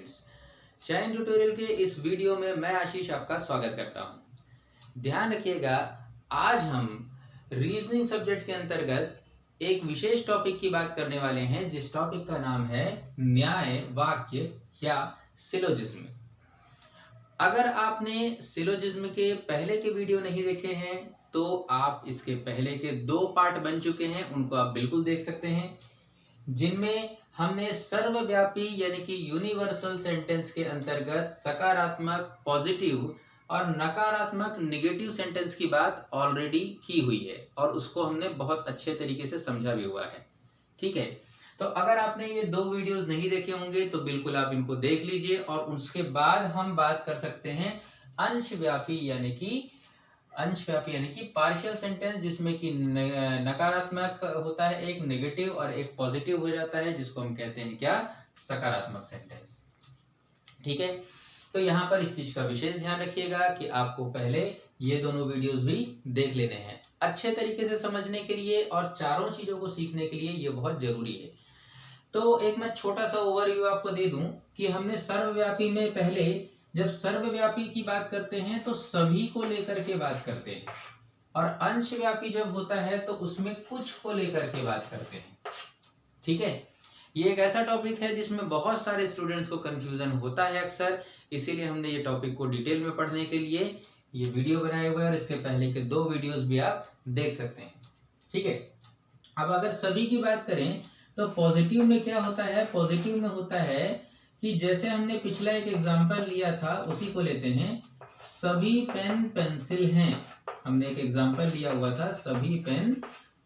Friends, shine tutorial के इस video में मैं आशीष आपका स्वागत करता हूं। ध्यान रखिएगा, आज हम रीजनिंग सब्जेक्ट के अंतर्गत एक विशेष टॉपिक की बात करने वाले हैं, जिस टॉपिक का नाम है न्याय वाक्य या सिलोजिज्म। अगर आपने सिलोजिज्म के पहले के वीडियो नहीं देखे हैं तो आप इसके पहले के 2 पार्ट बन चुके हैं, उनको आप बिल्कुल देख सकते हैं, जिनमें हमने सर्वव्यापी यानी कि यूनिवर्सल सेंटेंस के अंतर्गत सकारात्मक पॉजिटिव और नकारात्मक निगेटिव सेंटेंस की बात ऑलरेडी की हुई है और उसको हमने बहुत अच्छे तरीके से समझा भी हुआ है। ठीक है, तो अगर आपने ये 2 वीडियोस नहीं देखे होंगे तो बिल्कुल आप इनको देख लीजिए और उसके बाद हम बात कर सकते हैं अंशव्यापी यानी कि पार्शियल सेंटेंस, जिसमें कि नकारात्मक होता है एक, नेगेटिव और एक पॉजिटिव हो जाता है, जिसको हम कहते हैं क्या, सकारात्मक सेंटेंस। ठीक है, तो यहाँ पर इस चीज का विशेष ध्यान रखिएगा कि आपको पहले ये दोनों वीडियोस भी देख लेने हैं अच्छे तरीके से समझने के लिए, और चारों चीजों को सीखने के लिए ये बहुत जरूरी है। तो एक मैं छोटा सा ओवरव्यू आपको दे दूं कि हमने सर्वव्यापी में पहले जब सर्वव्यापी की बात करते हैं तो सभी को लेकर के बात करते हैं, और अंशव्यापी जब होता है तो उसमें कुछ को लेकर के बात करते हैं। ठीक है, ये एक ऐसा टॉपिक है जिसमें बहुत सारे स्टूडेंट्स को कंफ्यूजन होता है अक्सर, इसीलिए हमने ये टॉपिक को डिटेल में पढ़ने के लिए ये वीडियो बनाए हुए हैं, और इसके पहले के 2 वीडियोस भी आप देख सकते हैं। ठीक है, अब अगर सभी की बात करें तो पॉजिटिव में क्या होता है, पॉजिटिव में होता है कि जैसे हमने पिछला एक एग्जांपल लिया था उसी को लेते हैं, सभी पेन पेंसिल हैं। हमने एक एग्जांपल लिया हुआ था, सभी पेन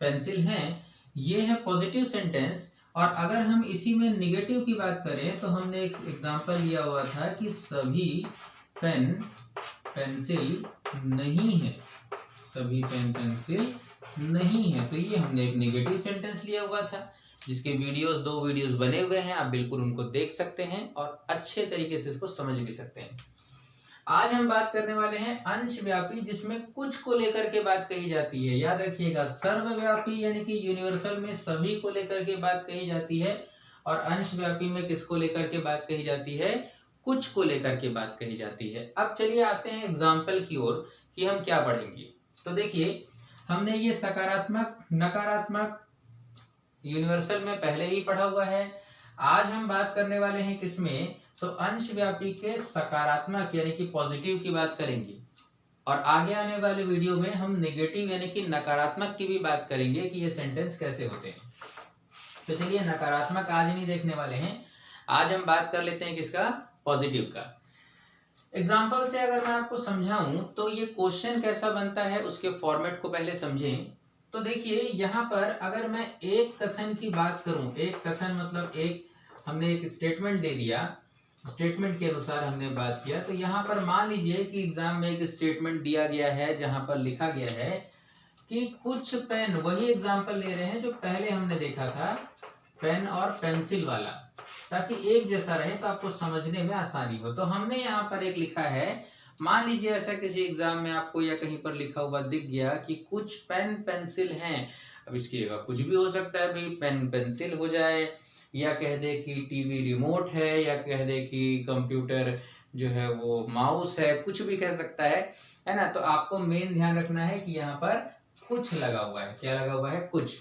पेंसिल हैं, ये है पॉजिटिव सेंटेंस। और अगर हम इसी में निगेटिव की बात करें तो हमने एक एग्जांपल लिया हुआ था कि सभी पेन पेंसिल नहीं है, सभी पेन पेंसिल नहीं है, तो ये हमने एक निगेटिव सेंटेंस लिया हुआ था, जिसके 2 वीडियोस बने हुए हैं, आप बिल्कुल उनको देख सकते हैं और अच्छे तरीके से इसको समझ भी सकते हैं। आज हम बात करने वाले हैं अंशव्यापी, जिसमें कुछ को लेकर के बात कही जाती है। याद रखिएगा, सर्वव्यापी यानी कि यूनिवर्सल में सभी को लेकर के बात कही जाती है, और अंशव्यापी में किसको लेकर के बात कही जाती है, कुछ को लेकर के बात कही जाती है। अब चलिए आते हैं एग्जाम्पल की ओर कि हम क्या पढ़ेंगे। तो देखिए, हमने ये सकारात्मक नकारात्मक यूनिवर्सल में पहले ही पढ़ा हुआ है। आज हम बात करने वाले हैं किसमें, तो अंशव्यापी के सकारात्मक यानी कि पॉजिटिव की बात करेंगे, और आगे आने वाले वीडियो में हम नेगेटिव यानी कि नकारात्मक की भी बात करेंगे कि ये सेंटेंस कैसे होते हैं। तो चलिए, नकारात्मक आज नहीं देखने वाले हैं, आज हम बात कर लेते हैं किसका, पॉजिटिव का। एग्जाम्पल से अगर मैं आपको समझाऊं तो ये क्वेश्चन कैसा बनता है उसके फॉर्मेट को पहले समझें। तो देखिए, यहाँ पर अगर मैं एक कथन की बात करूं, एक कथन मतलब हमने एक स्टेटमेंट दे दिया, स्टेटमेंट के अनुसार हमने बात किया, तो यहाँ पर मान लीजिए कि एग्जाम में एक स्टेटमेंट दिया गया है जहां पर लिखा गया है कि कुछ पेन, वही एग्जाम्पल ले रहे हैं जो पहले हमने देखा था, पेन और पेंसिल वाला, ताकि एक जैसा रहे तो आपको समझने में आसानी हो। तो हमने यहाँ पर एक लिखा है, मान लीजिए ऐसा किसी एग्जाम में आपको या कहीं पर लिखा हुआ दिख गया कि कुछ पेन पेंसिल हैं। अब इसकी जगह कुछ भी हो सकता है, भाई पेन पेंसिल हो जाए, या कह दे कि टीवी रिमोट है, या कह दे कि कंप्यूटर जो है वो माउस है, कुछ भी कह सकता है ना। तो आपको मेन ध्यान रखना है कि यहाँ पर कुछ लगा हुआ है, क्या लगा हुआ है, कुछ।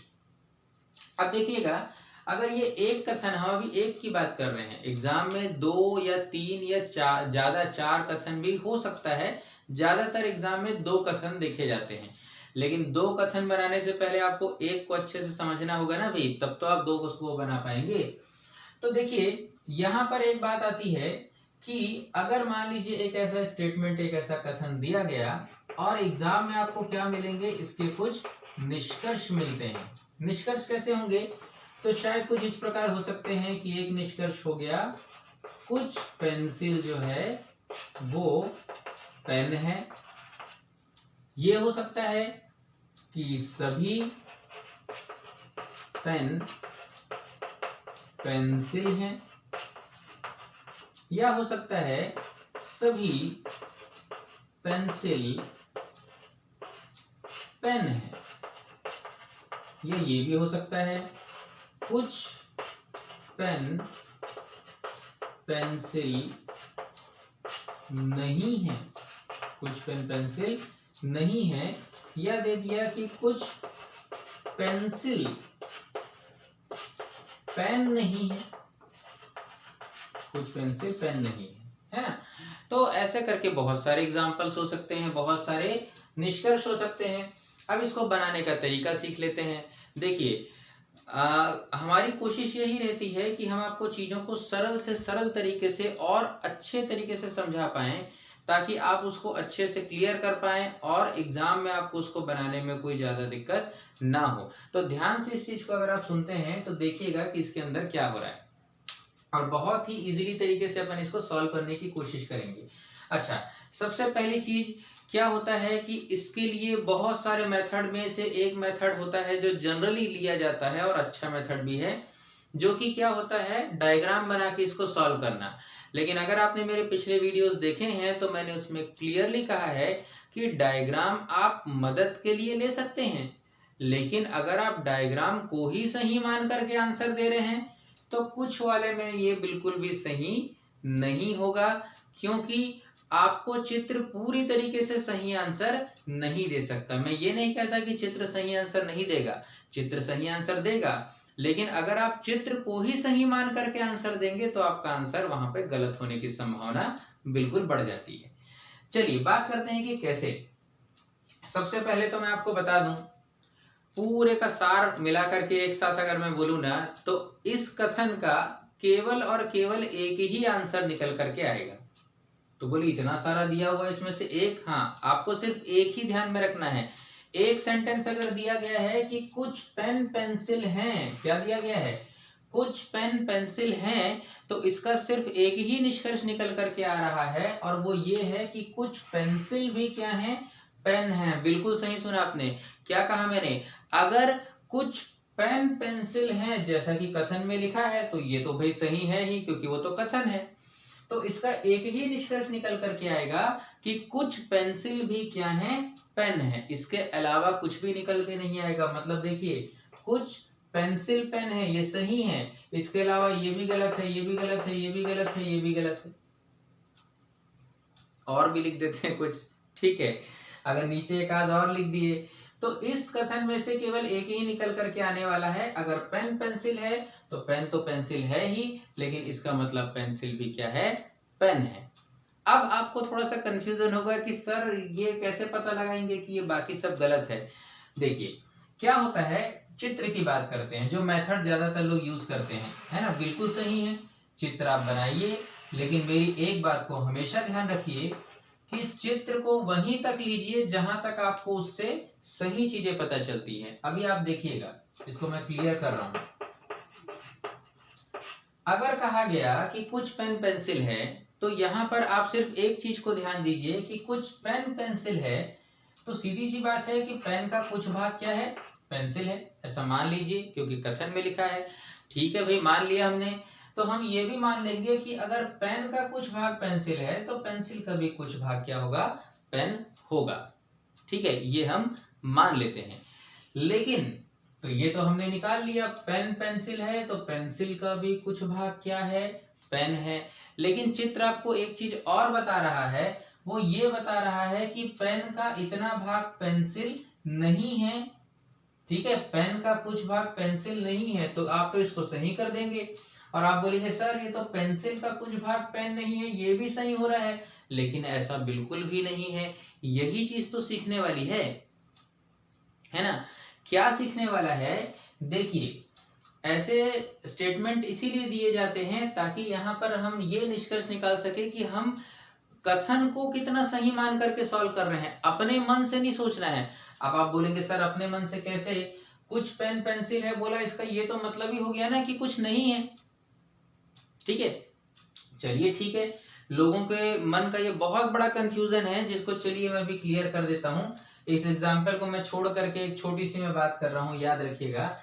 अब देखिएगा, अगर ये एक कथन, हम अभी एक की बात कर रहे हैं, एग्जाम में 2 या 3 या 4, ज्यादा 4 कथन भी हो सकता है, ज्यादातर एग्जाम में 2 कथन देखे जाते हैं, लेकिन 2 कथन बनाने से पहले आपको एक को अच्छे से समझना होगा ना भाई, तब तो आप 2 को बना पाएंगे। तो देखिए, यहाँ पर एक बात आती है कि अगर मान लीजिए एक ऐसा स्टेटमेंट, एक ऐसा कथन दिया गया और एग्जाम में आपको क्या मिलेंगे, इसके कुछ निष्कर्ष मिलते हैं। निष्कर्ष कैसे होंगे, तो शायद कुछ इस प्रकार हो सकते हैं कि एक निष्कर्ष हो गया, कुछ पेंसिल जो है वो पेन है। ये हो सकता है कि सभी पेन पेंसिल हैं, या हो सकता है सभी पेंसिल पेन है, ये भी हो सकता है कुछ पेन पेंसिल नहीं है, कुछ पेन पेंसिल नहीं है, या दे दिया कि कुछ पेंसिल पेन नहीं है, कुछ पेंसिल पेन नहीं है ना। तो ऐसे करके बहुत सारे एग्जांपल्स हो सकते हैं, बहुत सारे निष्कर्ष हो सकते हैं। अब इसको बनाने का तरीका सीख लेते हैं। देखिए, हमारी कोशिश यही रहती है कि हम आपको चीजों को सरल से सरल तरीके से और अच्छे तरीके से समझा पाएं, ताकि आप उसको अच्छे से क्लियर कर पाएं और एग्जाम में आपको उसको बनाने में कोई ज्यादा दिक्कत ना हो। तो ध्यान से इस चीज को अगर आप सुनते हैं तो देखिएगा कि इसके अंदर क्या हो रहा है, और बहुत ही इजीली तरीके से अपन इसको सॉल्व करने की कोशिश करेंगे। अच्छा, सबसे पहली चीज क्या होता है कि इसके लिए बहुत सारे मेथड में से एक मेथड होता है जो जनरली लिया जाता है और अच्छा मेथड भी है, जो कि क्या होता है, डायग्राम बना के इसको सॉल्व करना। लेकिन अगर आपने मेरे पिछले वीडियोस देखे हैं तो मैंने उसमें क्लियरली कहा है कि डायग्राम आप मदद के लिए ले सकते हैं, लेकिन अगर आप डायग्राम को ही सही मान करके आंसर दे रहे हैं तो कुछ वाले में ये बिल्कुल भी सही नहीं होगा, क्योंकि आपको चित्र पूरी तरीके से सही आंसर नहीं दे सकता। मैं ये नहीं कहता कि चित्र सही आंसर नहीं देगा, चित्र सही आंसर देगा, लेकिन अगर आप चित्र को ही सही मान करके आंसर देंगे तो आपका आंसर वहां पे गलत होने की संभावना बिल्कुल बढ़ जाती है। चलिए बात करते हैं कि कैसे। सबसे पहले तो मैं आपको बता दूं, पूरे का सार मिला करके एक साथ अगर मैं बोलूं ना, तो इस कथन का केवल और केवल एक ही आंसर निकल करके आएगा। तो बोलिए, इतना सारा दिया हुआ इसमें से एक, हाँ आपको सिर्फ एक ही ध्यान में रखना है। एक सेंटेंस अगर दिया गया है कि कुछ पेन पेंसिल हैं, क्या दिया गया है, कुछ पेन पेंसिल हैं, तो इसका सिर्फ एक ही निष्कर्ष निकल करके आ रहा है, और वो ये है कि कुछ पेंसिल भी क्या है, पेन है। बिल्कुल सही सुना आपने। क्या कहा मैंने, अगर कुछ पेन पेंसिल हैं जैसा कि कथन में लिखा है तो ये तो भाई सही है ही, क्योंकि वो तो कथन है। तो इसका एक ही निष्कर्ष निकल करके आएगा कि कुछ पेंसिल भी क्या है, पेन है। इसके अलावा कुछ भी निकल के नहीं आएगा। मतलब देखिए, कुछ पेंसिल पेन है, ये सही है, इसके अलावा ये भी गलत है, ये भी गलत है, ये भी गलत है, ये भी गलत है। और भी लिख देते हैं कुछ, ठीक है, अगर नीचे एक आध और लिख दिए तो इस कथन में से केवल एक ही निकल करके आने वाला है। अगर पेन पेंसिल है तो पेन तो पेंसिल है ही, लेकिन इसका मतलब पेंसिल भी क्या है, पेन है। अब आपको थोड़ा सा कंफ्यूजन होगा कि सर ये कैसे पता लगाएंगे कि ये बाकी सब गलत है। देखिए क्या होता है, चित्र की बात करते हैं, जो मेथड ज्यादातर लोग यूज करते हैं, है ना, बिल्कुल सही है, चित्र आप बनाइए, लेकिन मेरी एक बात को हमेशा ध्यान रखिए कि चित्र को वहीं तक लीजिए जहां तक आपको उससे सही चीजें पता चलती हैं। अभी आप देखिएगा, इसको मैं क्लियर कर रहा हूं। अगर कहा गया कि कुछ पेन पेंसिल है, तो यहां पर आप सिर्फ एक चीज को ध्यान दीजिए कि कुछ पेन पेंसिल है, तो सीधी सी बात है कि पेन का कुछ भाग क्या है, पेंसिल है, ऐसा मान लीजिए, क्योंकि कथन में लिखा है। ठीक है भाई, मान लिया हमने। तो हम ये भी मान लेंगे कि अगर पेन का कुछ भाग पेंसिल है तो पेंसिल का भी कुछ भाग क्या होगा, पेन होगा। ठीक है, ये हम मान लेते हैं। लेकिन तो ये तो हमने निकाल लिया, पेन पेंसिल है तो पेंसिल का भी कुछ भाग क्या है, पेन है। लेकिन चित्र आपको एक चीज और बता रहा है, वो ये बता रहा है कि पेन का इतना भाग पेंसिल नहीं है। ठीक है, पेन का कुछ भाग पेंसिल नहीं है, तो आप तो इसको सही कर देंगे और आप बोलेंगे सर ये तो पेंसिल का कुछ भाग पेन नहीं है, ये भी सही हो रहा है। लेकिन ऐसा बिल्कुल भी नहीं है। यही चीज तो सीखने वाली है ना। क्या सीखने वाला है, देखिए ऐसे स्टेटमेंट इसीलिए दिए जाते हैं ताकि यहाँ पर हम ये निष्कर्ष निकाल सके कि हम कथन को कितना सही मान करके सॉल्व कर रहे हैं। अपने मन से नहीं सोचना है। अब आप बोलेंगे सर अपने मन से कैसे, कुछ पेन पेंसिल है बोला, इसका ये तो मतलब ही हो गया ना कि कुछ नहीं है। ठीक है, चलिए ठीक है, लोगों के मन का ये बहुत बड़ा कंफ्यूजन है, जिसको चलिए मैं भी क्लियर कर देता हूं। इस एग्जाम्पल को मैं छोड़ करके एक छोटी सी मैं बात कर रहा हूं, याद रखिएगा।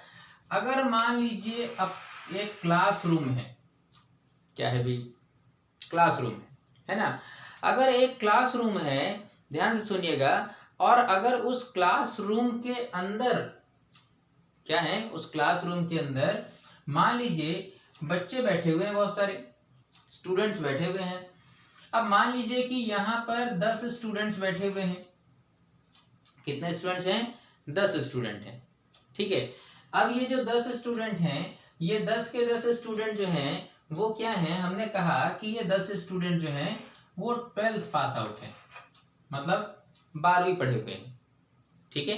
अगर मान लीजिए अब एक क्लासरूम है, क्या है भाई, क्लासरूम है ना। अगर एक क्लासरूम है, ध्यान से सुनिएगा, और अगर उस क्लासरूम के अंदर क्या है, उस क्लासरूम के अंदर मान लीजिए बच्चे बैठे हुए हैं बहुत सारे, स्टूडेंट्स बैठे हुए हैं। अब मान लीजिए कि यहाँ पर 10 स्टूडेंट्स बैठे हुए हैं। कितने स्टूडेंट्स हैं? 10 स्टूडेंट हैं। ठीक है, अब ये जो 10 स्टूडेंट हैं, ये 10 के 10 स्टूडेंट जो हैं वो क्या हैं? हमने कहा कि ये 10 स्टूडेंट जो हैं वो 12th पास आउट है, मतलब 12वीं पढ़े हुए हैं। ठीक है,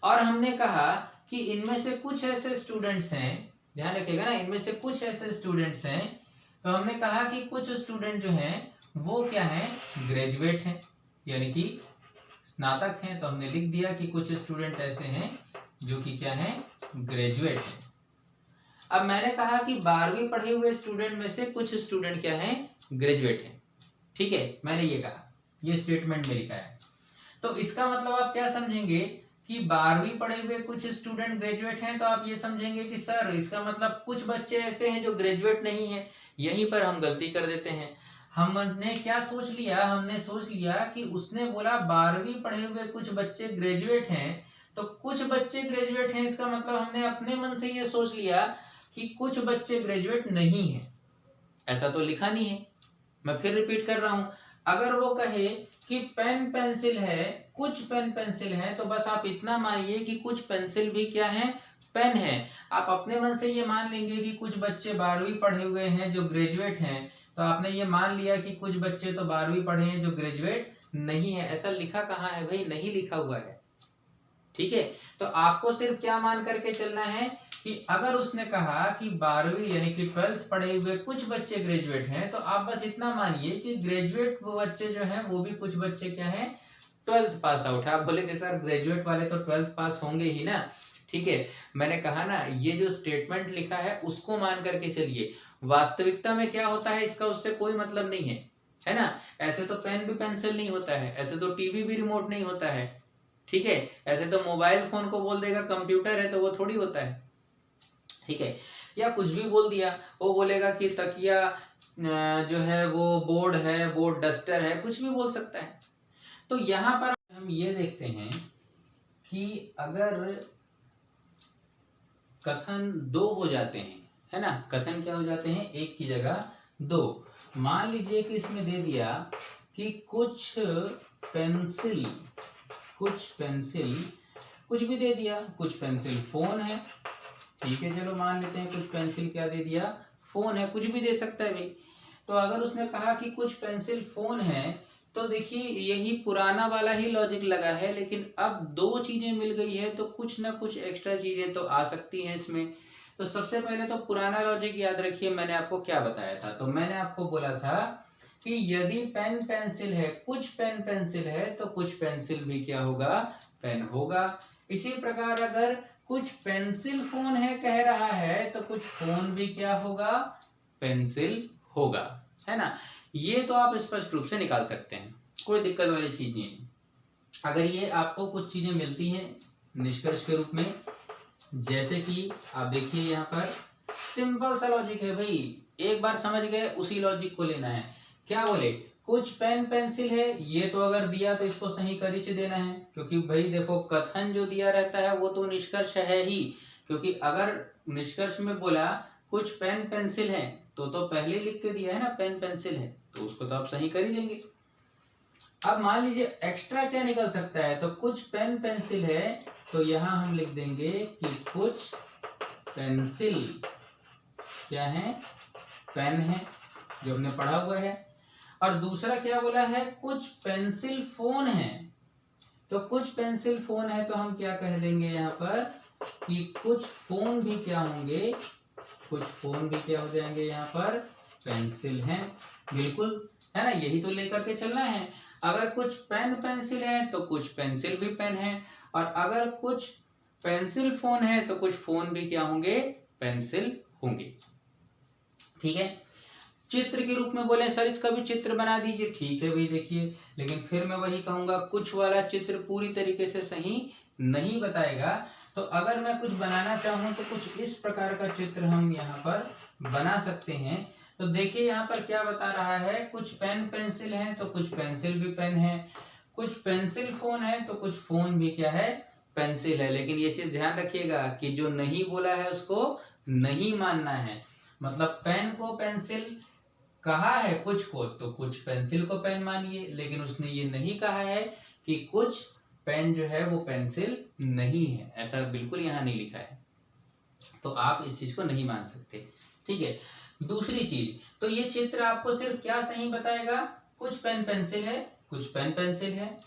और हमने कहा कि इनमें से कुछ ऐसे स्टूडेंट्स हैं, ध्यान रखिएगा ना, इनमें से कुछ ऐसे स्टूडेंट्स हैं, तो हमने कहा कि कुछ स्टूडेंट जो हैं वो क्या है? ग्रेजुएट हैं, यानी कि स्नातक हैं। तो हमने लिख दिया कि कुछ स्टूडेंट ऐसे हैं जो कि क्या है? ग्रेजुएट हैं। अब मैंने कहा कि 12वीं पढ़े हुए स्टूडेंट में से कुछ स्टूडेंट क्या है? ग्रेजुएट हैं। ठीक है, मैंने ये कहा, ये स्टेटमेंट में लिखा है। तो इसका मतलब आप क्या समझेंगे कि 12वीं पढ़े हुए कुछ स्टूडेंट ग्रेजुएट हैं, तो आप ये समझेंगे कि सर इसका मतलब कुछ बच्चे ऐसे हैं जो ग्रेजुएट नहीं है। यहीं पर हम गलती कर देते हैं। हमने क्या सोच लिया? हमने सोच लिया कि उसने बोला 12वीं पढ़े हुए कुछ बच्चे ग्रेजुएट हैं, तो कुछ बच्चे ग्रेजुएट हैं, इसका मतलब हमने अपने मन से ये सोच लिया कि कुछ बच्चे ग्रेजुएट नहीं है। ऐसा तो लिखा नहीं है। मैं फिर रिपीट कर रहा हूं, अगर वो कहे कि पेन पेंसिल है, कुछ पेन पेंसिल है, तो बस आप इतना मानिए कि कुछ पेंसिल भी क्या है? पेन है। आप अपने मन से ये मान लेंगे कि कुछ बच्चे 12वीं पढ़े हुए हैं जो ग्रेजुएट हैं, तो आपने ये मान लिया कि कुछ बच्चे तो 12वीं पढ़े हैं जो ग्रेजुएट नहीं है। ऐसा लिखा कहाँ है भाई? नहीं लिखा हुआ है। ठीक है, तो आपको सिर्फ क्या मान करके चलना है कि अगर उसने कहा कि 12वीं यानी कि 12th पढ़े हुए कुछ बच्चे ग्रेजुएट हैं, तो आप बस इतना मानिए कि ग्रेजुएट वो बच्चे जो हैं वो भी कुछ बच्चे क्या हैं? 12th पास आउट है। आप बोलेंगे सर ग्रेजुएट वाले तो 12th पास होंगे ही ना। ठीक है, मैंने कहा ना, ये जो स्टेटमेंट लिखा है उसको मान करके चलिए। वास्तविकता में क्या होता है इसका उससे कोई मतलब नहीं है ना। ऐसे तो पेन भी पेंसिल नहीं होता है, ऐसे तो टीवी भी रिमोट नहीं होता है। ठीक है, ऐसे तो मोबाइल फोन को बोल देगा कंप्यूटर है, तो वो थोड़ी होता है। ठीक है, या कुछ भी बोल दिया, वो बोलेगा कि तकिया जो है वो बोर्ड है, बोर्ड डस्टर है, कुछ भी बोल सकता है। तो यहाँ पर हम ये देखते हैं कि अगर कथन दो हो जाते हैं, है ना, कथन क्या हो जाते हैं? एक की जगह दो। मान लीजिए कि इसमें दे दिया कि कुछ पेंसिल, कुछ भी दे दिया, कुछ पेंसिल फोन है। ठीक है, चलो मान लेते हैं कुछ पेंसिल क्या दे दिया? फोन है। कुछ भी दे सकता है भाई। तो अगर उसने कहा कि कुछ पेंसिल फोन है, तो देखिए यही पुराना वाला ही लॉजिक लगा है, लेकिन अब दो चीजें मिल गई है तो कुछ ना कुछ एक्स्ट्रा चीजें तो आ सकती हैं इसमें। तो सबसे पहले तो पुराना लॉजिक याद रखिए, मैंने आपको क्या बताया था। तो मैंने आपको बोला था कि यदि पेन पेंसिल है, कुछ पेन पेंसिल है, तो कुछ पेंसिल भी क्या होगा? पेन होगा। इसी प्रकार अगर कुछ पेंसिल फोन है कह रहा है, तो कुछ फोन भी क्या होगा? पेंसिल होगा, है ना। ये तो आप स्पष्ट रूप से निकाल सकते हैं, कोई दिक्कत वाली चीज नहीं है। अगर ये आपको कुछ चीजें मिलती हैं निष्कर्ष के रूप में, जैसे कि आप देखिए यहाँ पर सिंपल सा लॉजिक है भाई, एक बार समझ गए उसी लॉजिक को लेना है। क्या बोले? कुछ पेन पेंसिल है, ये तो अगर दिया तो इसको सही परिचय देना है, क्योंकि भाई देखो कथन जो दिया रहता है वो तो निष्कर्ष है ही। क्योंकि अगर निष्कर्ष में बोला कुछ पेन पेंसिल है, तो पहले लिख के दिया है ना पेन पेंसिल है, तो उसको तो आप सही कर ही देंगे। अब मान लीजिए एक्स्ट्रा क्या निकल सकता है? तो कुछ पेन पेंसिल है, तो यहां हम लिख देंगे कि कुछ पेंसिल क्या है? पेन है, जो हमने पढ़ा हुआ है। और दूसरा क्या बोला है? कुछ पेंसिल फोन है, तो कुछ पेंसिल फोन है तो हम क्या कह देंगे यहाँ पर कि कुछ फोन भी क्या होंगे? कुछ फोन भी क्या हो जाएंगे यहाँ पर? पेंसिल हैं। बिल्कुल, है ना, यही तो लेकर के चलना है। अगर कुछ पेन पेंसिल है तो कुछ पेंसिल भी पेन है, और अगर कुछ पेंसिल फोन है तो कुछ फोन भी क्या होंगे? पेंसिल होंगे। ठीक है, चित्र के रूप में बोले सर इसका भी चित्र बना दीजिए, ठीक है भाई देखिए, लेकिन फिर मैं वही कहूंगा कुछ वाला चित्र पूरी तरीके से सही नहीं बताएगा। तो अगर मैं कुछ बनाना चाहूं तो कुछ इस प्रकार का चित्र हम यहाँ पर बना सकते हैं। तो देखिए यहाँ पर क्या बता रहा है? कुछ पेन पेंसिल है तो कुछ पेंसिल भी पेन है, कुछ पेंसिल फोन है तो कुछ फोन भी क्या है? पेंसिल है। लेकिन ये चीज ध्यान रखिएगा कि जो नहीं बोला है उसको नहीं मानना है। मतलब पेन को पेंसिल कहा है कुछ को तो कुछ पेंसिल को पेन मानिए, लेकिन उसने ये नहीं कहा है कि कुछ पेन जो है वो पेंसिल नहीं है, ऐसा बिल्कुल यहाँ नहीं लिखा है, तो आप इस चीज को नहीं मान सकते। ठीक है, दूसरी चीज, तो ये चित्र आपको सिर्फ क्या सही बताएगा, कुछ पेन पेंसिल है, कुछ पेन पेंसिल है,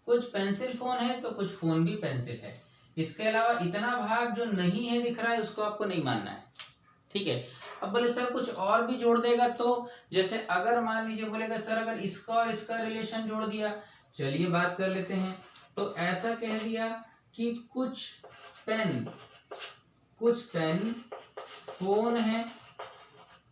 कुछ पेंसिल फोन है तो कुछ फोन भी पेंसिल है। इसके अलावा इतना भाग जो नहीं है दिख रहा है उसको आपको नहीं मानना है। ठीक है, अब बोले सर कुछ और भी जोड़ देगा तो, जैसे अगर मान लीजिए बोलेगा सर अगर इसका और इसका रिलेशन जोड़ दिया, चलिए बात कर लेते हैं। तो ऐसा कह दिया कि कुछ पेन फोन है,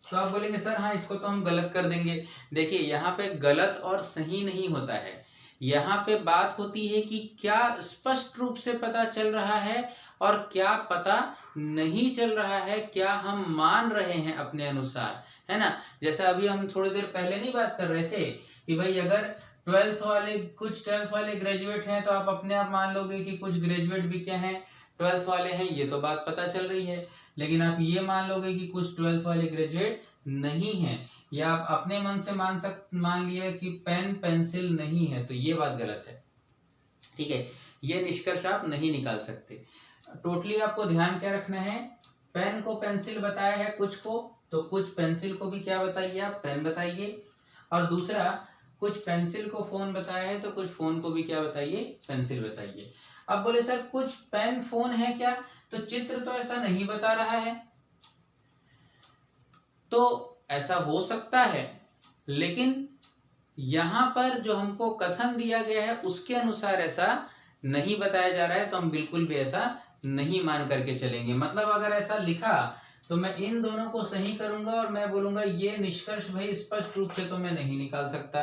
तो आप बोलेंगे सर हाँ इसको तो हम गलत कर देंगे। देखिए यहाँ पे गलत और सही नहीं होता है, यहाँ पे बात होती है कि क्या स्पष्ट रूप से पता चल रहा है और क्या पता नहीं चल रहा है, क्या हम मान रहे हैं अपने अनुसार, है ना। जैसा अभी हम थोड़ी देर पहले नहीं बात कर रहे थे कि भाई अगर कुछ 12th वाले ग्रेजुएट हैं तो आप अपने आप मान लोगे कि कुछ ग्रेजुएट भी क्या हैं 12th वाले हैं, ये तो बात पता चल रही है। लेकिन आप ये मान लोगे कि कुछ 12th वाले ग्रेजुएट नहीं है, या आप अपने मन से मान लिया कि पेन पेंसिल नहीं है, तो ये बात गलत है। ठीक है, ये निष्कर्ष आप नहीं निकाल सकते। टोटली आपको ध्यान क्या रखना है, पेन को पेंसिल बताया है कुछ को, तो कुछ पेंसिल को भी क्या बताइए आप, पेन बताइए। और दूसरा, कुछ पेंसिल को फोन बताया है तो कुछ फोन को भी क्या बताइए, पेंसिल बताइए। अब बोले सर कुछ पेन फोन है क्या, तो चित्र तो ऐसा नहीं बता रहा है, तो ऐसा हो सकता है, लेकिन यहाँ पर जो हमको कथन दिया गया है उसके अनुसार ऐसा नहीं बताया जा रहा है, तो हम बिल्कुल भी ऐसा नहीं मान करके चलेंगे। मतलब अगर ऐसा लिखा तो मैं इन दोनों को सही करूंगा और मैं बोलूंगा ये निष्कर्ष भाई स्पष्ट रूप से तो मैं नहीं निकाल सकता,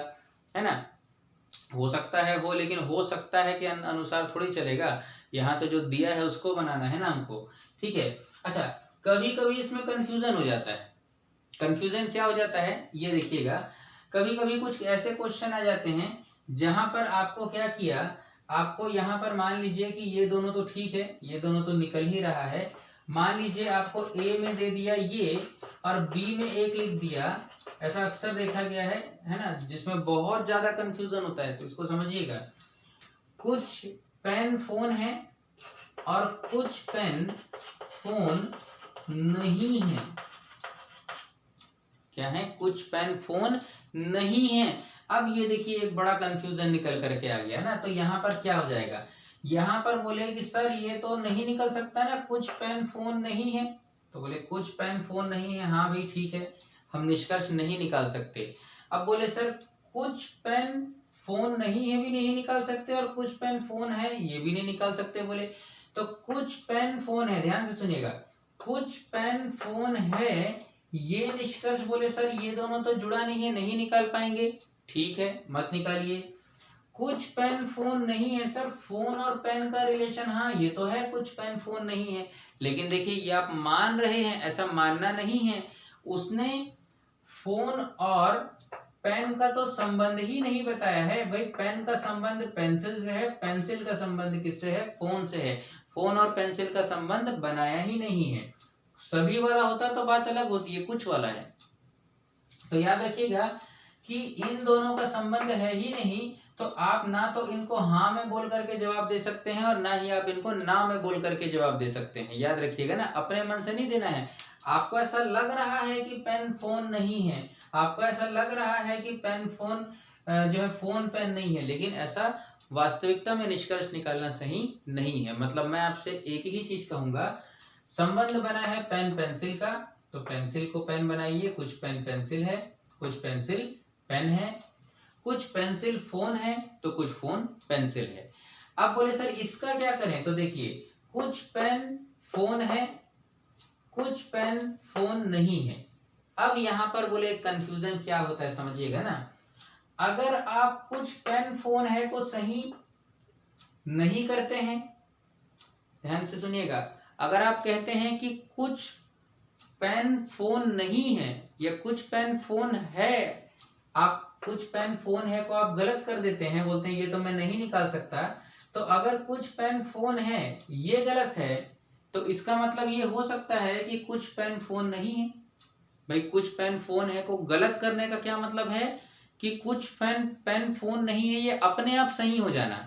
है ना। हो सकता है हो, लेकिन हो सकता है कि अनुसार थोड़ी चलेगा, यहाँ तो जो दिया है उसको बनाना है ना हमको। ठीक है, अच्छा कभी कभी इसमें कंफ्यूजन हो जाता है। कंफ्यूजन क्या हो जाता है ये देखिएगा, कभी कभी कुछ ऐसे क्वेश्चन आ जाते हैं जहां पर आपको क्या किया, आपको यहाँ पर मान लीजिए कि ये दोनों तो ठीक है, ये दोनों तो निकल ही रहा है, मान लीजिए आपको ए में दे दिया ये और बी में एक लिख दिया, ऐसा अक्सर देखा गया है ना, जिसमें बहुत ज्यादा कंफ्यूजन होता है, तो इसको समझिएगा। कुछ पेन फोन है और कुछ पेन फोन नहीं है। क्या है, कुछ पेन फोन नहीं है। अब ये देखिए एक बड़ा कंफ्यूजन निकल करके आ गया ना, तो यहाँ पर क्या हो जाएगा, यहाँ पर बोले कि सर ये तो नहीं निकल सकता ना, कुछ पेन फोन नहीं है, तो बोले कुछ पेन फोन नहीं है, हाँ भाई ठीक है, हम निष्कर्ष नहीं निकाल सकते। अब बोले सर कुछ पेन फोन नहीं है भी नहीं निकाल सकते और कुछ पेन फोन है ये भी नहीं निकाल सकते, बोले तो कुछ पेन फोन है, ध्यान से सुनिएगा, कुछ पेन फोन है ये निष्कर्ष, बोले सर ये दोनों तो जुड़ा नहीं है, नहीं निकाल पाएंगे, ठीक है मत निकालिए। कुछ पेन फोन नहीं है, सर फोन और पेन का रिलेशन, हाँ ये तो है, कुछ पेन फोन नहीं है, लेकिन देखिए ये आप मान रहे हैं, ऐसा मानना नहीं है, उसने फोन और पेन का तो संबंध ही नहीं बताया है। भाई पेन का संबंध पेंसिल से है, पेंसिल का संबंध किससे है, फोन से है, फोन और पेंसिल का संबंध बनाया ही नहीं है। सभी वाला होता तो बात अलग होती है, कुछ वाला है, तो याद रखिएगा कि इन दोनों का संबंध है ही नहीं, तो आप ना तो इनको हाँ में बोल करके जवाब दे सकते हैं और ना ही आप इनको ना में बोल करके जवाब दे सकते हैं। याद रखिएगा ना, अपने मन से नहीं देना है। आपको ऐसा लग रहा है कि पेन फोन नहीं है, आपको ऐसा लग रहा है कि पेन फोन जो है फोन पेन नहीं है, लेकिन ऐसा वास्तविकता में निष्कर्ष निकालना सही नहीं है। मतलब मैं आपसे एक ही चीज कहूंगा, संबंध बना है पेन पेंसिल का, तो पेंसिल को पेन बनाइए, कुछ पेन पेंसिल है, कुछ पेंसिल पेन है, कुछ पेंसिल फोन है तो कुछ फोन पेंसिल है। अब बोले सर इसका क्या करें, तो देखिए कुछ पेन फोन है, कुछ पेन फोन नहीं है। अब यहाँ पर बोले कंफ्यूजन क्या होता है समझिएगा ना, अगर आप कुछ पेन फोन है को सही नहीं करते हैं, ध्यान से सुनिएगा, अगर आप कहते हैं कि कुछ पेन फोन नहीं है या कुछ पेन फोन है, आप कुछ पेन फोन है को आप गलत कर देते हैं, बोलते हैं ये तो मैं नहीं निकाल सकता, तो अगर कुछ पेन फोन है ये गलत है, तो इसका मतलब ये हो सकता है कि कुछ पेन फोन नहीं है। भाई कुछ पेन फोन है को गलत करने का क्या मतलब है कि कुछ पेन फोन नहीं है ये अपने आप सही हो जाना।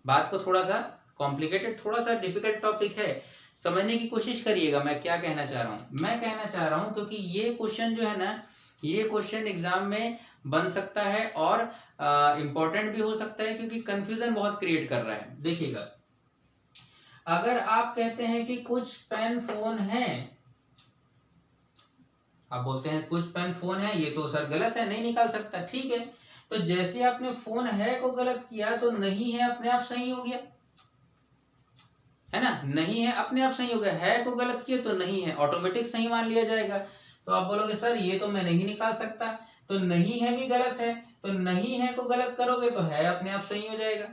बात को थोड़ा सा कॉम्प्लिकेटेड, थोड़ा सा डिफिकल्ट टॉपिक है, समझने की कोशिश करिएगा मैं क्या कहना चाह रहा हूं। मैं कहना चाह रहा हूं क्योंकि ये क्वेश्चन जो है ना, ये क्वेश्चन एग्जाम में बन सकता है और इंपॉर्टेंट भी हो सकता है क्योंकि कंफ्यूजन बहुत क्रिएट कर रहा है। देखिएगा, अगर आप कहते हैं कि कुछ पेन फोन है, आप बोलते हैं कुछ पेन फोन है, ये तो सर गलत है, नहीं निकाल सकता, ठीक है। तो जैसे आपने फोन है को गलत किया तो नहीं है अपने आप सही हो गया, है ना, नहीं है अपने आप सही हो गया, है को गलत किया तो नहीं है ऑटोमेटिक सही मान लिया जाएगा। तो आप बोलोगे सर ये तो मैं नहीं निकाल सकता, तो नहीं है भी गलत है, तो नहीं है को गलत करोगे तो है अपने आप सही हो जाएगा,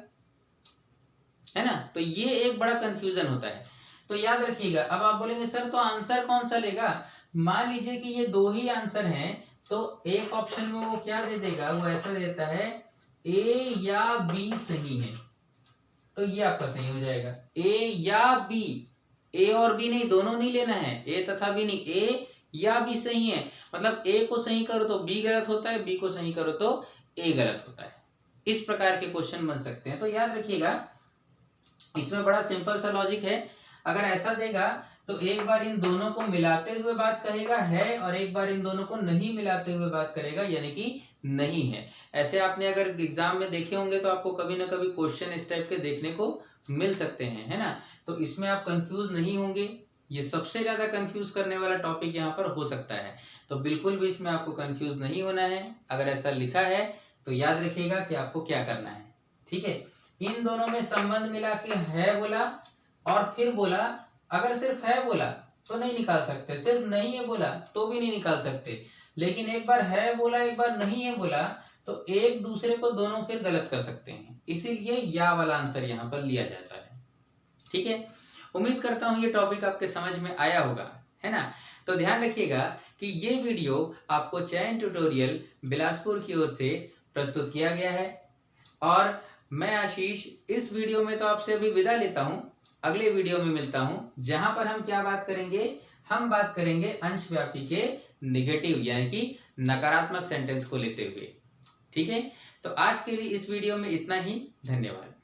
है ना। तो ये एक बड़ा कंफ्यूजन होता है, तो याद रखिएगा। अब आप बोलेंगे सर तो आंसर कौन सा लेगा, मान लीजिए कि ये दो ही आंसर हैं, तो एक ऑप्शन में वो क्या दे देगा, वो ऐसा देता है ए या बी सही है, तो ये आपका सही हो जाएगा, ए या बी, ए और बी नहीं, दोनों नहीं लेना है, ए तथा बी नहीं, ए या बी सही है, मतलब ए को सही करो तो बी गलत होता है, बी को सही करो तो ए गलत होता है। इस प्रकार के क्वेश्चन बन सकते हैं। तो याद रखिएगा, इसमें बड़ा सिंपल सा लॉजिक है। अगर ऐसा देगा तो एक बार इन दोनों को मिलाते हुए बात कहेगा है, और एक बार इन दोनों को नहीं मिलाते हुए बात करेगा, यानी कि नहीं है। ऐसे आपने अगर एग्जाम में देखे होंगे तो आपको कभी ना कभी क्वेश्चन इस टाइप के देखने को मिल सकते हैं, है ना। तो इसमें आप कंफ्यूज नहीं होंगे, ये सबसे ज्यादा कंफ्यूज करने वाला टॉपिक यहाँ पर हो सकता है, तो बिल्कुल भी इसमें आपको कंफ्यूज नहीं होना है। अगर ऐसा लिखा है तो याद रखिएगा कि आपको क्या करना है, ठीक है। इन दोनों में संबंध मिला के है बोला और फिर बोला, अगर सिर्फ है बोला तो नहीं निकाल सकते, सिर्फ नहीं है बोला तो भी नहीं निकाल सकते, लेकिन एक बार है बोला एक बार नहीं है बोला तो एक दूसरे को दोनों फिर गलत कर सकते हैं, इसीलिए या वाला आंसर यहाँ पर लिया जाता है, ठीक है। उम्मीद करता हूँ ये टॉपिक आपके समझ में आया होगा, है ना। तो ध्यान रखिएगा कि ये वीडियो आपको चयन ट्यूटोरियल बिलासपुर की ओर से प्रस्तुत किया गया है, और मैं आशीष इस वीडियो में तो आपसे अभी विदा लेता हूँ। अगले वीडियो में मिलता हूँ, जहां पर हम क्या बात करेंगे, हम बात करेंगे अंशव्यापी के नेगेटिव यानी कि नकारात्मक सेंटेंस को लेते हुए, ठीक है। तो आज के लिए इस वीडियो में इतना ही, धन्यवाद।